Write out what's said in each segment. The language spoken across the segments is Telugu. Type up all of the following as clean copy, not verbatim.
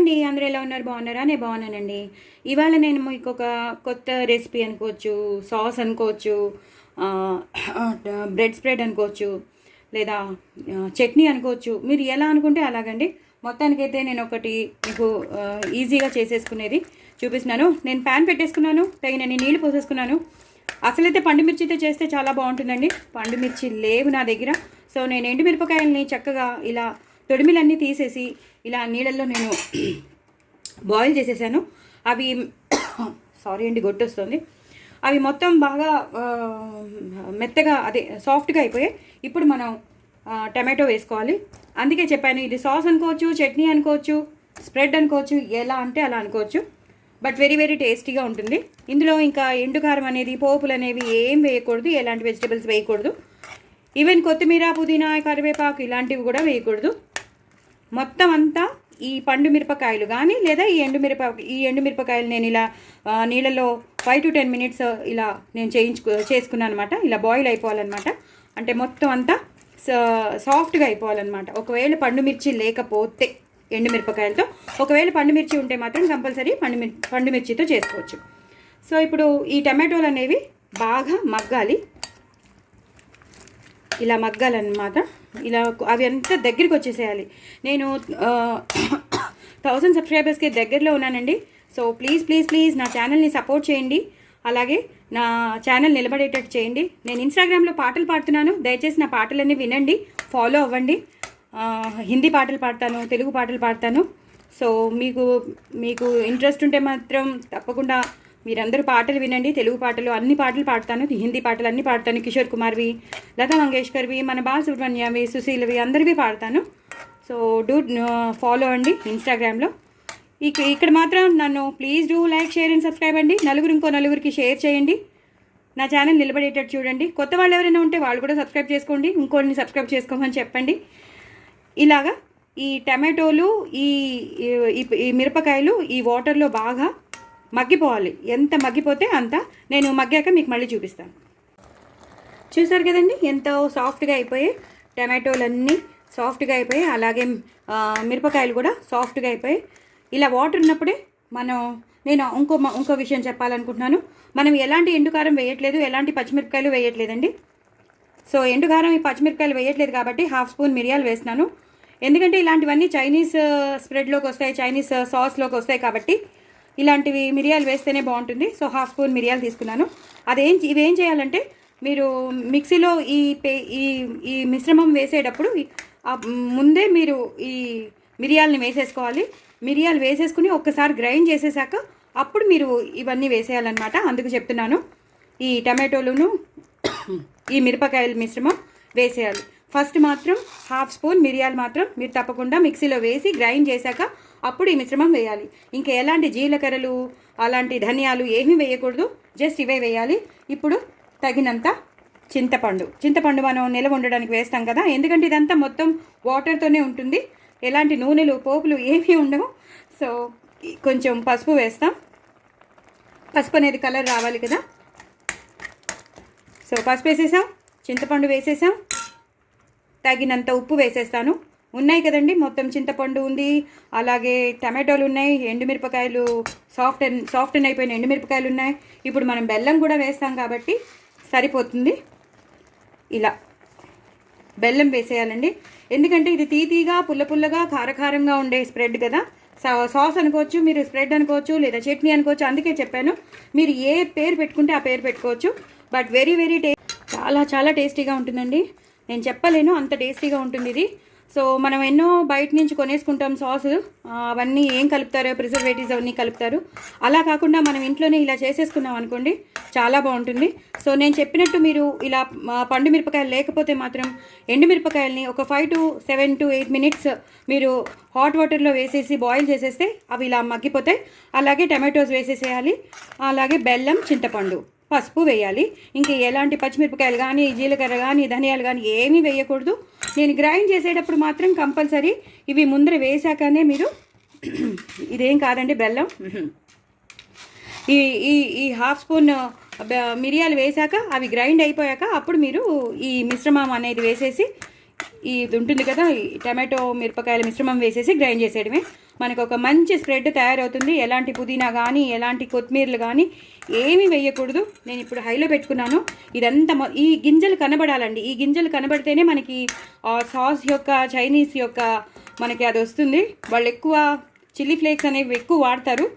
అండి, అందరూ ఎలా ఉన్నారు? బాగున్నారా? నేను బాగున్నానండి. ఇవాళ నేను మీకు ఒక కొత్త రెసిపీ అనుకోవచ్చు, సాస్ అనుకోవచ్చు, బ్రెడ్ స్ప్రెడ్ అనుకోవచ్చు, లేదా చట్నీ అనుకోవచ్చు. మీరు ఎలా అనుకుంటే అలాగండి. మొత్తానికైతే నేను ఒకటి మీకు ఈజీగా చేసేసుకునేది చూపిస్తున్నాను. నేను ప్యాన్ పెట్టేసుకున్నాను, తగినన్ని నీళ్ళు పోసేసుకున్నాను. అసలైతే పండు మిర్చితో చేస్తే చాలా బాగుంటుందండి. పండు మిర్చి లేవు నా దగ్గర. సో నేను ఎండుమిరపకాయలని చక్కగా ఇలా తొడిమిలన్నీ తీసేసి ఇలా నీళ్ళల్లో నేను బాయిల్ చేసేసాను. అవి సారీ అండి, గొట్టొస్తుంది. అవి మొత్తం బాగా మెత్తగా అదే సాఫ్ట్గా అయిపోయాయి. ఇప్పుడు మనం టమాటో వేసుకోవాలి. అందుకే చెప్పాను, ఇది సాస్ అనుకోవచ్చు, చట్నీ అనుకోవచ్చు, స్ప్రెడ్ అనుకోవచ్చు, ఎలా అంటే అలా అనుకోవచ్చు. బట్ వెరీ వెరీ టేస్టీగా ఉంటుంది. ఇందులో ఇంకా ఎండుకారం అనేది, పోపులు అనేవి ఏం వేయకూడదు, ఎలాంటి వెజిటబుల్స్ వేయకూడదు. ఈవెన్ కొత్తిమీర, పుదీనా, కరివేపాకు ఇలాంటివి కూడా వేయకూడదు. మొత్తం అంతా ఈ పండు మిరపకాయలు కానీ లేదా ఈ ఎండుమిరపకాయలు నేను ఇలా నీళ్ళలో 5 to 10 minutes ఇలా నేను చేసుకున్నాను అనమాట. ఇలా బాయిల్ అయిపోవాలన్నమాట. అంటే మొత్తం అంతా సాఫ్ట్గా అయిపోవాలన్నమాట. ఒకవేళ పండు మిర్చి లేకపోతే ఎండుమిరపకాయలతో, ఒకవేళ పండు మిర్చి ఉంటే మాత్రం కంపల్సరీ పండు మిర్చితో చేసుకోవచ్చు. సో ఇప్పుడు ఈ టమాటోలు అనేవి బాగా మగ్గాలి. ఇలా మగ్గాలన్నమాట. ఇలా అవి అంతా దగ్గరికి వచ్చేసేయాలి. నేను 1000 సబ్స్క్రైబర్స్కి దగ్గరలో ఉన్నానండి. సో ప్లీజ్ ప్లీజ్ ప్లీజ్ నా ఛానల్ని సపోర్ట్ చేయండి. అలాగే నా ఛానల్ నిలబడేటట్టు చేయండి. నేను ఇన్స్టాగ్రామ్లో పాటలు పాడుతున్నాను. దయచేసి నా పాటలన్నీ వినండి, ఫాలో అవ్వండి. హిందీ పాటలు పాడతాను, తెలుగు పాటలు పాడతాను. సో మీకు ఇంట్రెస్ట్ ఉంటే మాత్రం తప్పకుండా మీరందరూ పాటలు వినండి. తెలుగు పాటలు అన్ని పాటలు పాడతాను, హిందీ పాటలు అన్నీ పాడతాను. కిషోర్ కుమార్వి, లతా మంగేష్కర్వి, మన బాలసుబ్రహ్మణ్యవి, సుశీలవి అందరివి పాడతాను. సో ఫాలో అండి ఇన్స్టాగ్రామ్లో. ఇక్కడ మాత్రం నన్ను please do like, share and subscribe అండి. ఇంకో నలుగురికి షేర్ చేయండి. నా ఛానల్ నిలబడేటట్టు చూడండి. కొత్త వాళ్ళు ఎవరైనా ఉంటే వాళ్ళు కూడా సబ్స్క్రైబ్ చేసుకోండి, ఇంకోరిని సబ్స్క్రైబ్ చేసుకోమని చెప్పండి. ఇలాగా ఈ టమాటోలు, ఈ మిరపకాయలు ఈ వాటర్లో బాగా మగ్గిపోవాలి. ఎంత మగ్గిపోతే అంత. నేను మగ్గాక మీకు మళ్ళీ చూపిస్తాను. చూసారు కదండి, ఎంతో సాఫ్ట్గా అయిపోయాయి. టమాటోలన్నీ సాఫ్ట్గా అయిపోయాయి, అలాగే మిరపకాయలు కూడా సాఫ్ట్గా అయిపోయాయి. ఇలా వాటర్ ఉన్నప్పుడే నేను ఇంకో విషయం చెప్పాలనుకుంటున్నాను. మనం ఎలాంటి ఎండుకారం వేయట్లేదు, ఎలాంటి పచ్చిమిరపకాయలు వేయట్లేదండి. సో ఎండుకారం ఈ పచ్చిమిరపకాయలు వేయట్లేదు కాబట్టి 1/2 స్పూన్ మిరియాలు వేస్తున్నాను. ఎందుకంటే ఇలాంటివన్నీ చైనీస్ స్ప్రెడ్లోకి వస్తాయి, చైనీస్ సాస్లోకి వస్తాయి కాబట్టి ఇలాంటివి మిరియాలు వేస్తేనే బాగుంటుంది. సో 1/2 స్పూన్ మిరియాలు తీసుకున్నాను. ఇవేం చేయాలంటే మీరు మిక్సీలో ఈ మిశ్రమం వేసేటప్పుడు ముందే మీరు ఈ మిరియాలని వేసేసుకోవాలి. మిరియాలు వేసేసుకుని ఒక్కసారి గ్రైండ్ చేసేసాక అప్పుడు మీరు ఇవన్నీ వేసేయాలన్నమాట. అందుకు చెప్తున్నాను. ఈ టమాటోలును ఈ మిరపకాయల మిశ్రమం వేసేయాలి. ఫస్ట్ మాత్రం 1/2 స్పూన్ మిరియాలు మాత్రం మీరు తప్పకుండా మిక్సీలో వేసి గ్రైండ్ చేశాక అప్పుడు ఈ మిశ్రమం వేయాలి. ఇంకా ఎలాంటి జీలకర్రలు, అలాంటి ధనియాలు ఏమీ వేయకూడదు, జస్ట్ ఇవే వేయాలి. ఇప్పుడు తగినంత చింతపండు మనం నిల్వ ఉండడానికి వేస్తాం కదా, ఎందుకంటే ఇదంతా మొత్తం వాటర్తోనే ఉంటుంది. ఎలాంటి నూనెలు, పోపులు ఏమీ ఉండవు. సో కొంచెం పసుపు వేస్తాం. పసుపు అనేది కలర్ రావాలి కదా. సో పసుపు వేసేసాం, చింతపండు వేసేసాం, తగినంత ఉప్పు వేసేస్తాను. ఉన్నాయి కదండి, మొత్తం చింతపండు ఉంది, అలాగే టమాటోలు ఉన్నాయి, ఎండుమిరపకాయలు సాఫ్ట్ అయిపోయిన ఎండుమిరపకాయలు ఉన్నాయి. ఇప్పుడు మనం బెల్లం కూడా వేస్తాం కాబట్టి సరిపోతుంది. ఇలా బెల్లం వేసేయాలండి. ఎందుకంటే ఇది తీతీగా, పుల్లగా, కారకారంగా ఉండే స్ప్రెడ్ కదా. సాస్ అనుకోవచ్చు, మీరు స్ప్రెడ్ అనుకోవచ్చు, లేదా చట్నీ అనుకోవచ్చు. అందుకే చెప్పాను, మీరు ఏ పేరు పెట్టుకుంటే ఆ పేరు పెట్టుకోవచ్చు. బట్ వెరీ వెరీ చాలా టేస్టీగా ఉంటుందండి. నేను చెప్పలేను, అంత టేస్టీగా ఉంటుంది ఇది. సో మనం ఎన్నో బయట నుంచి కొనేసుకుంటాం సాస్, అవన్నీ ఏం కలుపుతారో, ప్రిజర్వేటివ్స్ అవన్నీ కలుపుతారు. అలా కాకుండా మనం ఇంట్లోనే ఇలా చేసేసుకున్నాం అనుకోండి, చాలా బాగుంటుంది. సో నేను చెప్పినట్టు మీరు ఇలా పండు మిరపకాయలు లేకపోతే మాత్రం ఎండుమిరపకాయలని ఒక 5 to 7 to 8 minutes మీరు హాట్ వాటర్లో వేసేసి బాయిల్ చేసేస్తే అవి ఇలా మగ్గిపోతాయి. అలాగే టమాటోస్ వేసేసేయాలి, అలాగే బెల్లం, చింతపండు, పసుపు వేయాలి. ఇంకా ఎలాంటి పచ్చిమిరపకాయలు కానీ, జీలకర్ర కానీ, ధనియాలు కానీ ఏమీ వేయకూడదు. నేను గ్రైండ్ చేసేటప్పుడు మాత్రం కంపల్సరీ ఇవి ముందర వేసాకనే మీరు ఇదేం కాదండి బెల్లం, ఈ 1/2 స్పూన్ మిరియాలు వేసాక అవి గ్రైండ్ అయిపోయాక అప్పుడు మీరు ఈ మిశ్రమం అనేది వేసేసి ఇది ఉంటుంది కదా, ఈ టమాటో మిరపకాయల మిశ్రమం వేసేసి గ్రైండ్ చేసేయడమే. మనకు ఒక మంచి స్ప్రెడ్ తయారవుతుంది. ఎలాంటి పుదీనా కానీ ఎలాంటి కొత్తిమీరలు కానీ ఏమీ వేయకూడదు. నేను ఇప్పుడు హైలో పెట్టుకున్నాను. ఇదంతా ఈ గింజలు కనబడాలండి. ఈ గింజలు కనబడితేనే మనకి సాస్ యొక్క చైనీస్ యొక్క మనకి అది వస్తుంది. వాళ్ళు ఎక్కువ చిల్లీ ఫ్లేక్స్ అనేవి ఎక్కువ వాడతారు.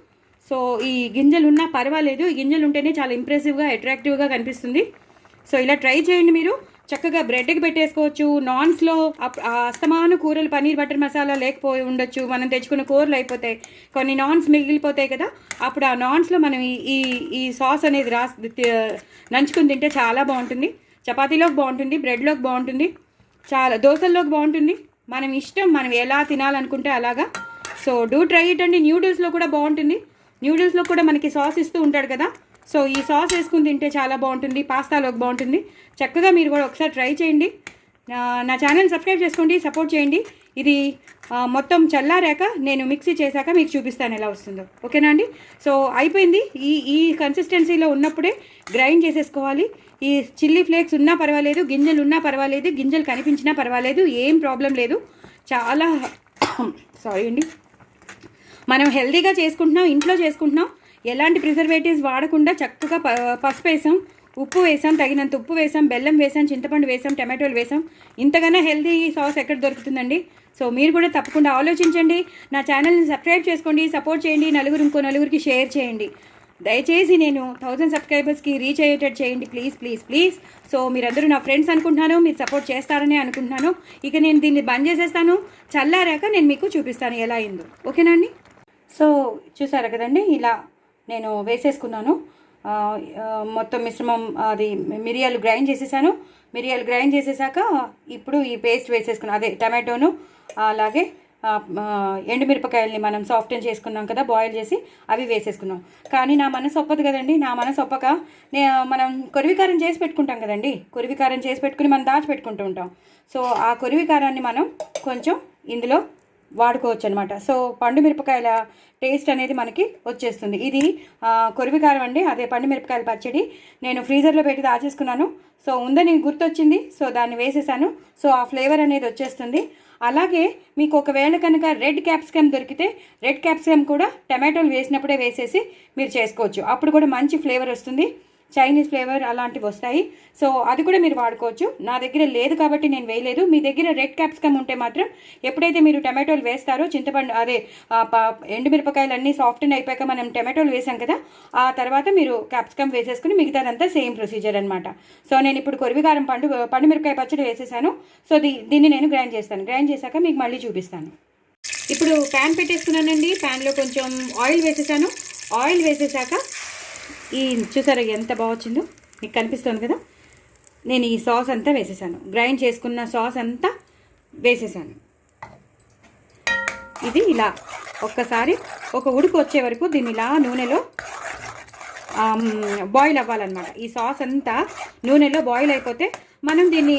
సో ఈ గింజలు ఉన్నా పర్వాలేదు, ఈ గింజలు ఉంటేనే చాలా ఇంప్రెసివ్గా అట్రాక్టివ్గా కనిపిస్తుంది. సో ఇలా ట్రై చేయండి. మీరు చక్కగా బ్రెడ్కి పెట్టేసుకోవచ్చు. నాన్స్లో అస్తమాను కూరలు పన్నీర్ బటర్ మసాలా లేకపోయి ఉండొచ్చు. మనం తెచ్చుకున్న కూరలు అయిపోతాయి, కొన్ని నాన్స్ మిగిలిపోతాయి కదా, అప్పుడు ఆ నాన్స్లో మనం ఈ సాస్ అనేది నంచుకుని తింటే చాలా బాగుంటుంది. చపాతీలోకి బాగుంటుంది, బ్రెడ్లోకి బాగుంటుంది, చాలా దోశల్లోకి బాగుంటుంది. మనం ఇష్టం, మనం ఎలా తినాలనుకుంటే అలాగా. సో డూ ట్రై ఇట్ అండి. న్యూడిల్స్లో కూడా బాగుంటుంది. న్యూడిల్స్లో కూడా మనకి సాస్ ఇస్తూ ఉంటాడు కదా, సో ఈ సాస్ వేసుకుని తింటే చాలా బాగుంటుంది. పాస్తాలోకి బాగుంటుంది. చక్కగా మీరు కూడా ఒకసారి ట్రై చేయండి. నా ఛానల్ సబ్స్క్రైబ్ చేసుకోండి, సపోర్ట్ చేయండి. ఇది మొత్తం చల్లారాక నేను మిక్సీ చేశాక మీకు చూపిస్తాను ఎలా వస్తుందో. ఓకేనా అండి? సో అయిపోయింది. ఈ కన్సిస్టెన్సీలో ఉన్నప్పుడే గ్రైండ్ చేసేసుకోవాలి. ఈ చిల్లీ ఫ్లేక్స్ ఉన్నా పర్వాలేదు, గింజలు ఉన్నా పర్వాలేదు, గింజలు కనిపించినా పర్వాలేదు, ఏం ప్రాబ్లం లేదు. చాలా సారీ అండి. మనం హెల్తీగా చేసుకుంటున్నాం, ఇంట్లో చేసుకుంటున్నాం. ఎలాంటి ప్రిజర్వేటివ్స్ వాడకుండా చక్కగా పసుపు వేసాం, ఉప్పు వేసాం, తగినంత ఉప్పు వేసాం, బెల్లం వేసాం, చింతపండు వేసాం, టమాటోలు వేసాం. ఇంతకన్నా హెల్తీ సాస్ ఎక్కడ దొరుకుతుందండి? సో మీరు కూడా తప్పకుండా ఆలోచించండి. నా ఛానల్ని సబ్స్క్రైబ్ చేసుకోండి, సపోర్ట్ చేయండి, ఇంకో నలుగురికి షేర్ చేయండి. దయచేసి నేను 1000 సబ్స్క్రైబర్స్కి రీచ్ అయ్యేటట్టు చేయండి ప్లీజ్ ప్లీజ్ ప్లీజ్. సో మీరందరూ నా ఫ్రెండ్స్ అనుకుంటున్నాను, మీరు సపోర్ట్ చేస్తారని అనుకుంటున్నాను. ఇక నేను దీన్ని బంద్ చేసేస్తాను. చల్లారాక నేను మీకు చూపిస్తాను ఎలా అయిందో. ఓకేనా అండి? సో చూసారా కదండి, ఇలా నేను వేసేసుకున్నాను. మొత్తం మిశ్రమం అది మిరియాలు గ్రైండ్ చేసేసాను. మిరియాలు గ్రైండ్ చేసేసాక ఇప్పుడు ఈ పేస్ట్ వేసేసుకున్నాను. అదే టమాటోను అలాగే ఎండుమిరపకాయల్ని మనం సాఫ్టన్ చేసుకున్నాం కదా, బాయిల్ చేసి అవి వేసేసుకున్నాం. కానీ నా మనసు ఒప్పదు కదండి. నా మనసు ఒప్పక మనం కొరివికారం చేసి పెట్టుకుంటాం కదండి. కొరివికారం చేసి పెట్టుకుని మనం దాచిపెట్టుకుంటూ ఉంటాం. సో ఆ కొరివికారాన్ని మనం కొంచెం ఇందులో వాడుకోవచ్చు అనమాట. సో పండు మిరపకాయల టేస్ట్ అనేది మనకి వచ్చేస్తుంది. ఇది కొరివికారం అండి, అదే పండు మిరపకాయల పచ్చడి. నేను ఫ్రీజర్లో పెట్టి దాచేసుకున్నాను. సో ఉందని గుర్తొచ్చింది, సో దాన్ని వేసేసాను. సో ఆ ఫ్లేవర్ అనేది వచ్చేస్తుంది. అలాగే మీకు ఒకవేళ కనుక రెడ్ క్యాప్సికమ్ దొరికితే రెడ్ క్యాప్సికమ్ కూడా టమాటోలు వేసినప్పుడే వేసేసి మీరు చేసుకోవచ్చు. అప్పుడు కూడా మంచి ఫ్లేవర్ వస్తుంది, చైనీస్ ఫ్లేవర్ అలాంటివి వస్తాయి. సో అది కూడా మీరు వాడుకోవచ్చు. నా దగ్గర లేదు కాబట్టి నేను వేయలేదు. మీ దగ్గర రెడ్ క్యాప్సికమ్ ఉంటే మాత్రం ఎప్పుడైతే మీరు టమాటోలు వేస్తారో, చింతపండు అదే ఎండుమిరపకాయలు అన్నీ సాఫ్ట్ని అయిపోయాక మనం టమాటోలు వేసాం కదా, ఆ తర్వాత మీరు క్యాప్సికమ్ వేసేసుకుని మిగతాదంతా సేమ్ ప్రొసీజర్ అనమాట. సో నేను ఇప్పుడు కొరివికారం పండు మిరపకాయ పచ్చడి వేసేసాను. సో దీన్ని నేను గ్రైండ్ చేస్తాను. గ్రైండ్ చేశాక మీకు మళ్ళీ చూపిస్తాను. ఇప్పుడు ప్యాన్ పెట్టేసుకున్నానండి. ప్యాన్లో కొంచెం ఆయిల్ వేసేసాను. ఆయిల్ వేసేసాక ఈ చూసారా ఎంత బాగా వచ్చిందో, మీకు కనిపిస్తుంది కదా. నేను ఈ సాస్ అంతా వేసేసాను, గ్రైండ్ చేసుకున్న సాస్ అంతా వేసేసాను. ఇది ఇలా ఒక్కసారి ఒక ఉడుకు వచ్చే వరకు దీన్ని ఇలా నూనెలో బాయిల్ అవ్వాలన్నమాట. ఈ సాస్ అంతా నూనెలో బాయిల్ అయిపోతే మనం దీన్ని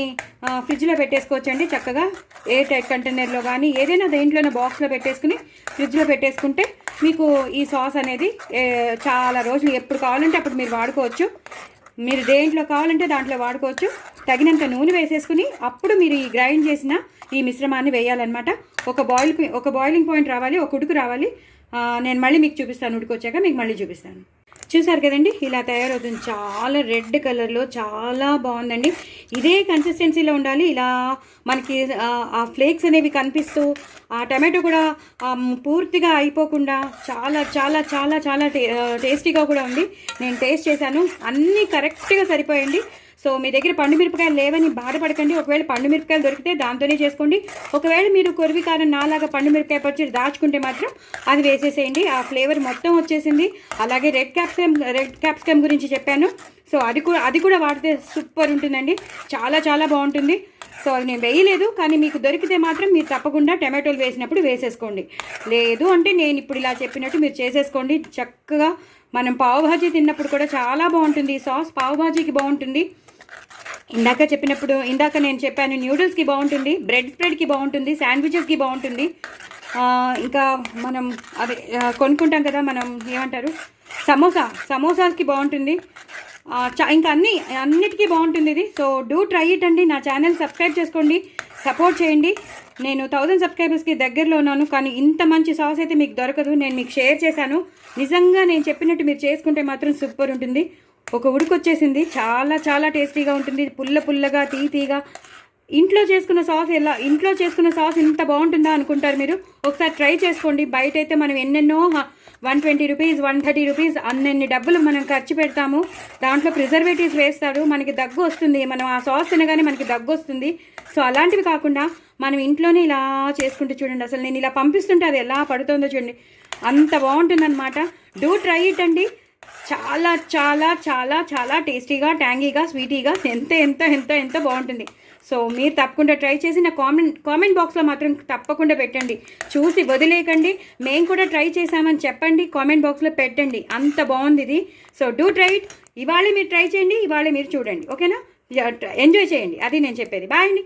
ఫ్రిడ్జ్లో పెట్టేసుకోవచ్చండి. చక్కగా ఎయిర్ టైట్ కంటైనర్లో కానీ ఏదైనా దేంట్లోనే బాక్స్లో పెట్టేసుకుని ఫ్రిడ్జ్లో పెట్టేసుకుంటే మీకు ఈ సాస్ అనేది చాలా రోజులు ఎప్పుడు కావాలంటే అప్పుడు మీరు వాడుకోవచ్చు. మీరు దేంట్లో కావాలంటే దాంట్లో వాడుకోవచ్చు. తగినంత నూనె వేసేసుకుని అప్పుడు మీరు ఈ గ్రైండ్ చేసిన ఈ మిశ్రమాన్ని వేయాలన్నమాట. ఒక బాయిలింగ్ పాయింట్ రావాలి, ఒక ఉడుకు రావాలి. నేను మళ్ళీ మీకు చూపిస్తాను, ఉడుకొచ్చాక మీకు మళ్ళీ చూపిస్తాను. చూసారు కదండి, ఇలా తయారవుతుంది. చాలా రెడ్ కలర్లో చాలా బాగుందండి. ఇదే కన్సిస్టెన్సీలో ఉండాలి. ఇలా మనకి ఆ ఫ్లేక్స్ అనేవి కనిపిస్తూ ఆ టమాటో కూడా పూర్తిగా అయిపోకుండా చాలా చాలా చాలా చాలా టేస్టీగా కూడా ఉంది. నేను టేస్ట్ చేశాను, అన్నీ కరెక్ట్గా సరిపోయండి. సో మీ దగ్గర పండు మిరపకాయలు లేవని బాధపడకండి. ఒకవేళ పండు మిరపకాయలు దొరికితే దాంతోనే చేసుకోండి. ఒకవేళ మీరు కొరివికారం నాలాగా పండు మిరపకాయ పచ్చడి దాచుకుంటే మాత్రం అది వేసేసేయండి. ఆ ఫ్లేవర్ మొత్తం వచ్చేసింది. అలాగే రెడ్ క్యాప్సికమ్ గురించి చెప్పాను. సో అది కూడా వాడితే సూపర్ ఉంటుందండి, చాలా చాలా బాగుంటుంది. సో అది నేను వేయలేదు, కానీ మీకు దొరికితే మాత్రం మీరు తప్పకుండా టమాటోలు వేసినప్పుడు వేసేసుకోండి. లేదు అంటే నేను ఇప్పుడు ఇలా చెప్పినట్టు మీరు చేసేసుకోండి. చక్కగా మనం పావు భాజీ తిన్నప్పుడు కూడా చాలా బాగుంటుంది. ఈ సాస్ పావు భాజీకి బాగుంటుంది. ఇందాక నేను చెప్పాను న్యూడిల్స్కి బాగుంటుంది, బ్రెడ్ స్ప్రెడ్కి బాగుంటుంది, శాండ్విచెస్కి బాగుంటుంది. ఇంకా మనం అది కొనుక్కుంటాం కదా, మనం ఏమంటారు సమోసాస్కి బాగుంటుంది. ఇంకా అన్నిటికీ బాగుంటుంది ఇది. సో డూ ట్రై ఇట్ అండి. నా ఛానల్ సబ్స్క్రైబ్ చేసుకోండి, సపోర్ట్ చేయండి. నేను 1000 సబ్స్క్రైబర్స్కి దగ్గరలో ఉన్నాను, కానీ ఇంత మంచి సాస్ అయితే మీకు దొరకదు. నేను మీకు షేర్ చేశాను. నిజంగా నేను చెప్పినట్టు మీరు చేసుకుంటే మాత్రం సూపర్ ఉంటుంది. ఒక ఉడికొచ్చేసింది, చాలా చాలా టేస్టీగా ఉంటుంది, పుల్లగా తీగా. ఇంట్లో చేసుకున్న సాస్ ఇంత బాగుంటుందా అనుకుంటారు మీరు. ఒకసారి ట్రై చేసుకోండి. బయట అయితే మనం ఎన్నెన్నో 120 రూపీస్ 130 రూపీస్ అన్నెన్ని డబ్బులు మనం ఖర్చు పెడతాము. దాంట్లో ప్రిజర్వేటివ్స్ వేస్తాడు, మనకి దగ్గు వస్తుంది. మనం ఆ సాస్ తినగానే మనకి దగ్గు వస్తుంది. సో అలాంటివి కాకుండా మనం ఇంట్లోనే ఇలా చేసుకుంటే చూడండి, అసలు నేను ఇలా పంపిస్తుంటే అది ఎలా పడుతుందో చూడండి, అంత బాగుంటుందన్నమాట. డూ ట్రై ఇట్ అండి. చాలా చాలా చాలా చాలా టేస్టీగా, ట్యాంగీగా, స్వీటీగా ఎంతో బాగుంటుంది. సో మీరు తప్పకుండా ట్రై చేసి నా కామెంట్ బాక్స్లో మాత్రం తప్పకుండా పెట్టండి. చూసి వదిలేయకండి. మేము కూడా ట్రై చేసామని చెప్పండి, కామెంట్ బాక్స్లో పెట్టండి. అంత బాగుంది ఇది. So do try it. ఇవాళే మీరు ట్రై చేయండి, ఇవాళే మీరు చూడండి. ఓకేనా? ఎంజాయ్ చేయండి, అది నేను చెప్పేది. బాయ్ అండి.